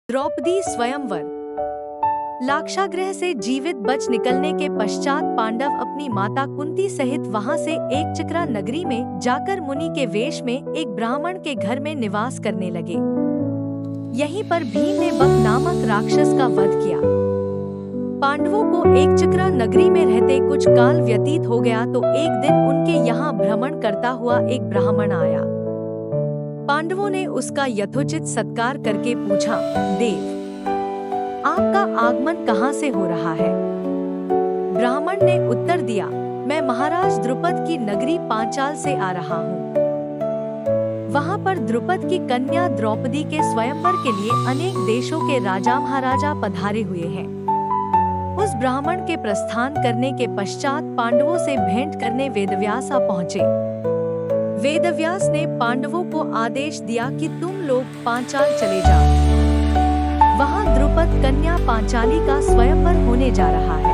द्रौपदी स्वयंवर। लाक्षागृह से जीवित बच निकलने के पश्चात पांडव अपनी माता कुंती सहित वहां से एक चक्रा नगरी में जाकर मुनि के वेश में एक ब्राह्मण के घर में निवास करने लगे। यहीं पर भीम ने बक नामक राक्षस का वध किया। पांडवों को एक चक्रा नगरी में रहते कुछ काल व्यतीत हो गया तो एक दिन उनके यहाँ भ्रमण करता हुआ एक ब्राह्मण आया। पांडवों ने उसका यथोचित सत्कार करके पूछा, देव, आपका आगमन कहाँ से हो रहा है? ब्राह्मण ने उत्तर दिया, मैं महाराज द्रुपद की नगरी पांचाल से आ रहा हूँ। वहाँ पर द्रुपद की कन्या द्रौपदी के स्वयंवर के लिए अनेक देशों के राजा महाराजा पधारे हुए हैं। उस ब्राह्मण के प्रस्थान करने के पश्चात पांडवों से भेंट करने वेदव्यास आ पहुँचे। वेदव्यास ने पांडवों को आदेश दिया कि तुम लोग पांचाल चले जाओ। वहाँ द्रुपद कन्या पांचाली का स्वयंवर होने जा रहा है।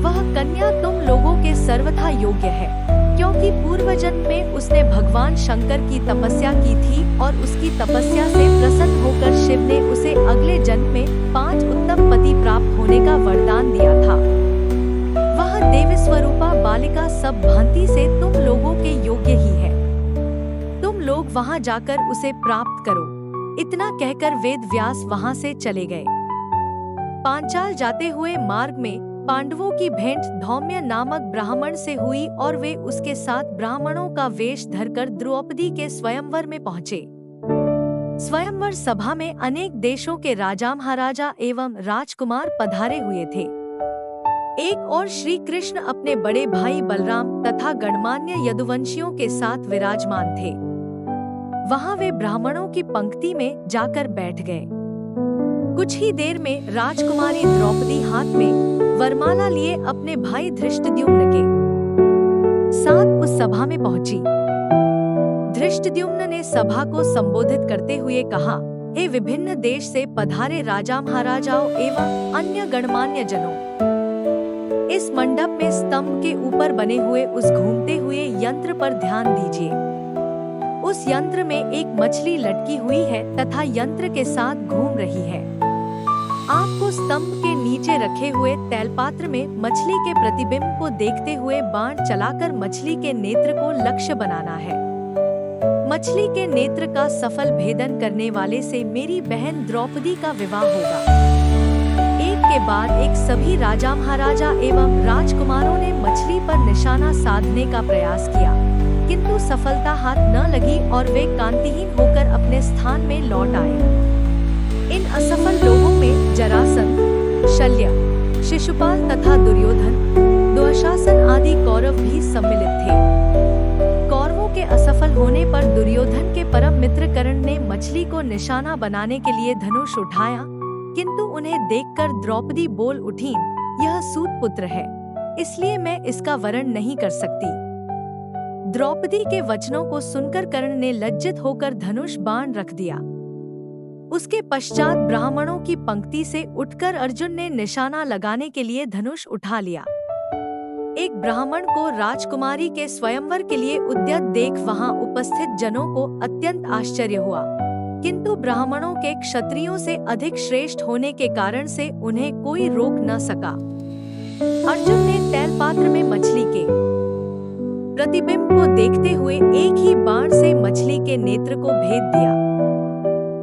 वह कन्या तुम लोगों के सर्वथा योग्य है, क्योंकि पूर्व जन्म में उसने भगवान शंकर की तपस्या की थी और उसकी तपस्या से प्रसन्न होकर शिव ने उसे अगले जन्म में 5 उत्तम पति प्राप्त होने का वरदान दिया था। वह देवी स्वरूपा बालिका सब भांति से तुम लोगों के योग्य ही है। तुम लोग वहां जाकर उसे प्राप्त करो। इतना कहकर वेद व्यास वहां से चले गए। पांचाल जाते हुए मार्ग में पांडवों की भेंट धौम्य नामक ब्राह्मण से हुई और वे उसके साथ ब्राह्मणों का वेश धरकर द्रौपदी के स्वयंवर में पहुंचे। स्वयंवर सभा में अनेक देशों के राजा महाराजा एवं राजकुमार पधारे हुए थे। एक और श्री कृष्ण अपने बड़े भाई बलराम तथा गणमान्य यदुवंशियों के साथ विराजमान थे। वहां वे ब्राह्मणों की पंक्ति में जाकर बैठ गए। कुछ ही देर में राजकुमारी द्रौपदी हाथ में वरमाला लिए अपने भाई धृष्टद्युम्न के साथ उस सभा में पहुंची। धृष्टद्युम्न ने सभा को संबोधित करते हुए कहा, हे विभिन्न देश से पधारे राजा महाराजाओं एवं अन्य गणमान्य जनों, इस मंडप में स्तंभ के ऊपर बने हुए उस घूमते हुए यंत्र पर ध्यान दीजिए। उस यंत्र में एक मछली लटकी हुई है तथा यंत्र के साथ घूम रही है। आपको स्तंभ के नीचे रखे हुए तैलपात्र में मछली के प्रतिबिंब को देखते हुए बाण चलाकर मछली के नेत्र को लक्ष्य बनाना है। मछली के नेत्र का सफल भेदन करने वाले से मेरी बहन द्रौपदी का विवाह होगा। एक के बाद एक सभी राजा महाराजा एवं राजकुमारों ने मछली पर निशाना साधने का प्रयास किया, किंतु सफलता हाथ न लगी और वे कांतिहीन होकर अपने स्थान में लौट आए। इन असफल लोगों में जरासंध, शल्य, शिशुपाल तथा दुर्योधन, दुःशासन आदि कौरव भी सम्मिलित थे। कौरवों के असफल होने पर दुर्योधन के परम मित्र कर्ण ने मछली को निशाना बनाने के लिए धनुष उठाया, किंतु उन्हें देखकर द्रौपदी बोल उठी, यह सूत पुत्र है, इसलिए मैं इसका वरण नहीं कर सकती। द्रौपदी के वचनों को सुनकर कर्ण ने लज्जित होकर धनुष बाण रख दिया। उसके पश्चात ब्राह्मणों की पंक्ति से उठकर अर्जुन ने निशाना लगाने के लिए धनुष उठा लिया। एक ब्राह्मण को राजकुमारी के स्वयंवर के लिए उद्यत देख वहां उपस्थित जनों को अत्यंत आश्चर्य हुआ, किंतु ब्राह्मणों के क्षत्रियों से अधिक श्रेष्ठ होने के कारण से उन्हें कोई रोक न सका। अर्जुन ने तैलपात्र में मछली के प्रतिबिंब को देखते हुए एक ही बाण से मछली के नेत्र को भेद दिया।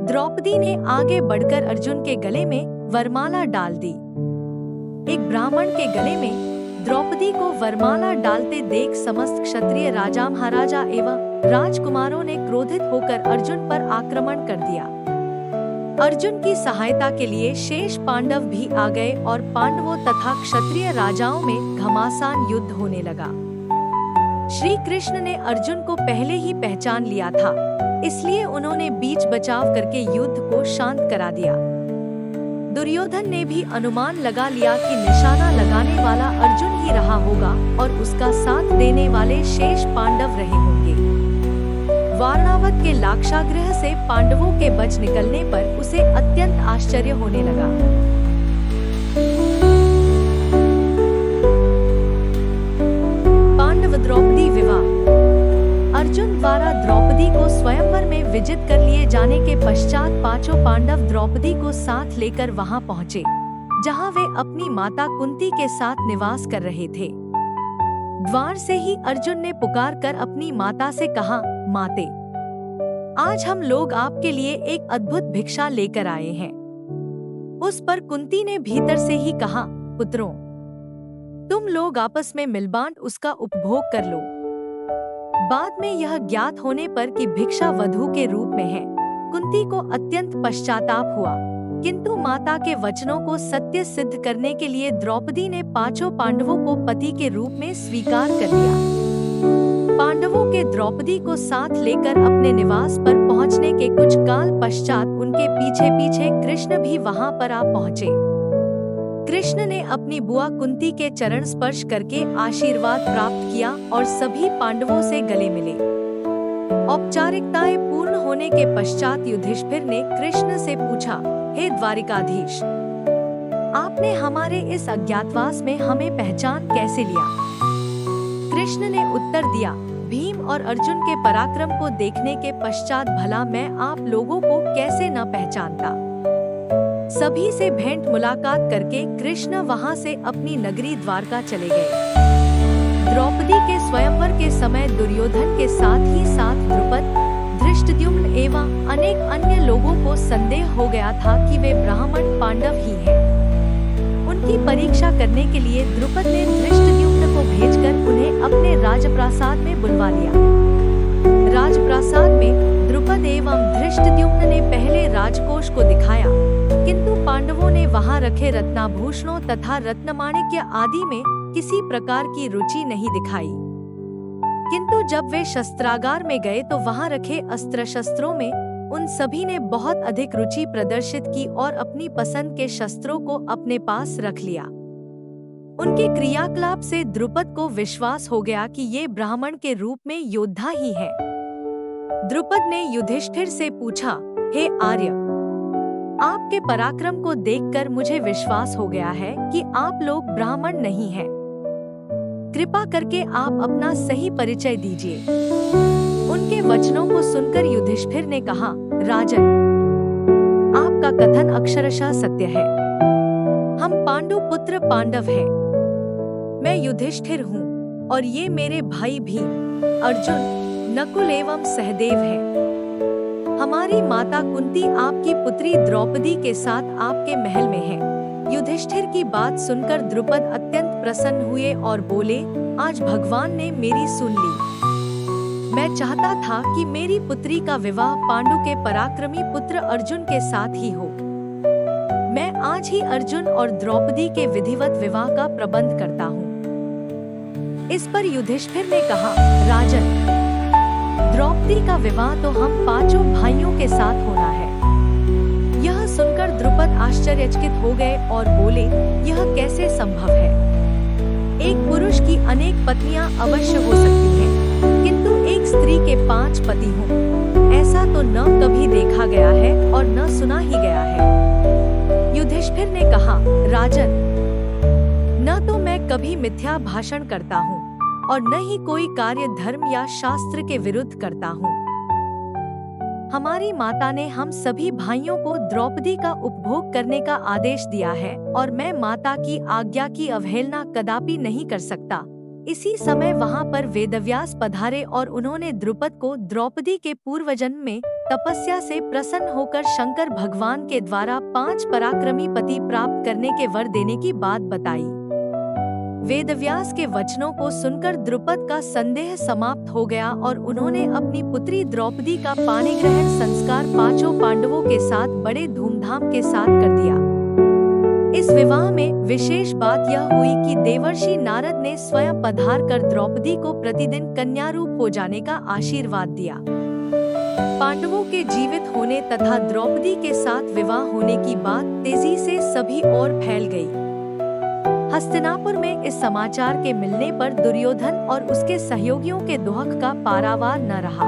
द्रौपदी ने आगे बढ़कर अर्जुन के गले में वरमाला डाल दी। एक ब्राह्मण के गले में द्रौपदी को वरमाला डालते देख समस्त क्षत्रिय राजा महाराजा एवं राजकुमारों ने क्रोधित होकर अर्जुन पर आक्रमण कर दिया। अर्जुन की सहायता के लिए शेष पांडव भी आ गए और पांडवों तथा क्षत्रिय राजाओं में घमासान युद्ध होने लगा। श्री कृष्ण ने अर्जुन को पहले ही पहचान लिया था, इसलिए उन्होंने बीच बचाव करके युद्ध को शांत करा दिया। दुर्योधन ने भी अनुमान लगा लिया कि निशाना लगाने वाला अर्जुन ही रहा होगा और उसका साथ देने वाले शेष पांडव रहे होंगे। वारणावत के लाक्षागृह से पांडवों के बच निकलने पर उसे अत्यंत आश्चर्य होने लगा। द्रौपदी विवाह। अर्जुन अर्जुन द्वारा द्रौपदी को स्वयंवर में विजित कर लिए जाने के पश्चात पांचों पांडव द्रौपदी को साथ लेकर वहां पहुँचे, जहां वे अपनी माता कुंती के साथ निवास कर रहे थे। द्वार से ही अर्जुन ने पुकार कर अपनी माता से कहा, माते, आज हम लोग आपके लिए एक अद्भुत भिक्षा लेकर आए हैं। उस पर कुंती ने भीतर से ही कहा, पुत्रों, तुम लोग आपस में मिलबांट उसका उपभोग कर लो। बाद में यह ज्ञात होने पर कि भिक्षा वधू के रूप में है, कुंती को अत्यंत पश्चाताप हुआ, किंतु माता के वचनों को सत्य सिद्ध करने के लिए द्रौपदी ने पांचों पांडवों को पति के रूप में स्वीकार कर लिया। पांडवों के द्रौपदी को साथ लेकर अपने निवास पर पहुंचने के कुछ काल पश्चात उनके पीछे पीछे कृष्ण भी वहां पर आ पहुंचे। कृष्ण ने अपनी बुआ कुंती के चरण स्पर्श करके आशीर्वाद प्राप्त किया और सभी पांडवों से गले मिले। औपचारिकताएं पूर्ण होने के पश्चात युधिष्ठिर ने कृष्ण से पूछा, हे द्वारिकाधीश, आपने हमारे इस अज्ञातवास में हमें पहचान कैसे लिया? कृष्ण ने उत्तर दिया, भीम और अर्जुन के पराक्रम को देखने के पश्चात भला मैं आप लोगों को कैसे न पहचानता। सभी से भेंट मुलाकात करके कृष्ण वहां से अपनी नगरी द्वारका चले गए। द्रौपदी के स्वयंवर के समय दुर्योधन के साथ ही साथ द्रुपद, धृष्टद्युम्न एवं अनेक अन्य लोगों को संदेह हो गया था कि वे ब्राह्मण पांडव ही हैं। उनकी परीक्षा करने के लिए द्रुपद ने धृष्टद्युम्न को भेजकर उन्हें अपने राजप्रासाद में बुलवा लिया। राजप्रासाद में द्रुपद एवं धृष्टद्युम्न ने पहले राजकोष को दिखाया, किंतु पांडवों ने वहां रखे रत्नाभूषणों तथा रत्नमाणिक्य आदि में किसी प्रकार की रुचि नहीं दिखाई। किंतु जब वे शस्त्रागार में गए तो वहां रखे अस्त्र शस्त्रों में उन सभी ने बहुत अधिक रुचि प्रदर्शित की और अपनी पसंद के शस्त्रों को अपने पास रख लिया। उनके क्रियाकलाप से द्रुपद को विश्वास हो गया कि ये ब्राह्मण के रूप में योद्धा ही है। द्रुपद ने युधिष्ठिर से पूछा, हे आर्य, आपके पराक्रम को देखकर मुझे विश्वास हो गया है कि आप लोग ब्राह्मण नहीं हैं। कृपा करके आप अपना सही परिचय दीजिए। उनके वचनों को सुनकर युधिष्ठिर ने कहा, राजन, आपका कथन अक्षरशः सत्य है। हम पांडु पुत्र पांडव हैं। मैं युधिष्ठिर हूँ और ये मेरे भाई भीम, अर्जुन, नकुल एवं सहदेव हैं। हमारी माता कुंती आपकी पुत्री द्रौपदी के साथ आपके महल में है। युधिष्ठिर की बात सुनकर द्रुपद अत्यंत प्रसन्न हुए और बोले, आज भगवान ने मेरी सुन ली। मैं चाहता था कि मेरी पुत्री का विवाह पांडु के पराक्रमी पुत्र अर्जुन के साथ ही हो। मैं आज ही अर्जुन और द्रौपदी के विधिवत विवाह का प्रबंध करता हूँ। इस पर युधिष्ठिर ने कहा, राजन, द्रौपदी का विवाह तो हम पांचों भाइयों के साथ होना है। यह सुनकर द्रुपद आश्चर्यचकित हो गए और बोले, यह कैसे संभव है? एक पुरुष की अनेक पत्नियां अवश्य हो सकती हैं, किंतु एक स्त्री के 5 पति हों, ऐसा तो न कभी देखा गया है और न सुना ही गया है। युधिष्ठिर ने कहा, राजन, न तो मैं कभी मिथ्या भाषण करता हूँ और न ही कोई कार्य धर्म या शास्त्र के विरुद्ध करता हूँ। हमारी माता ने हम सभी भाइयों को द्रौपदी का उपभोग करने का आदेश दिया है और मैं माता की आज्ञा की अवहेलना कदापि नहीं कर सकता। इसी समय वहां पर वेदव्यास पधारे और उन्होंने द्रुपद को द्रौपदी के पूर्वजन्म में तपस्या से प्रसन्न होकर शंकर भगवान के द्वारा 5 पराक्रमी पति प्राप्त करने के वर देने की बात बताई। वेदव्यास के वचनों को सुनकर द्रुपद का संदेह समाप्त हो गया और उन्होंने अपनी पुत्री द्रौपदी का पाणिग्रहण संस्कार पांचों पांडवों के साथ बड़े धूमधाम के साथ कर दिया। इस विवाह में विशेष बात यह हुई कि देवर्षि नारद ने स्वयं पधार कर द्रौपदी को प्रतिदिन कन्या रूप हो जाने का आशीर्वाद दिया। पांडवों के जीवित होने तथा द्रौपदी के साथ विवाह होने की बात तेजी से सभी ओर फैल गई। हस्तिनापुर में इस समाचार के मिलने पर दुर्योधन और उसके सहयोगियों के दुख का पारावार न रहा।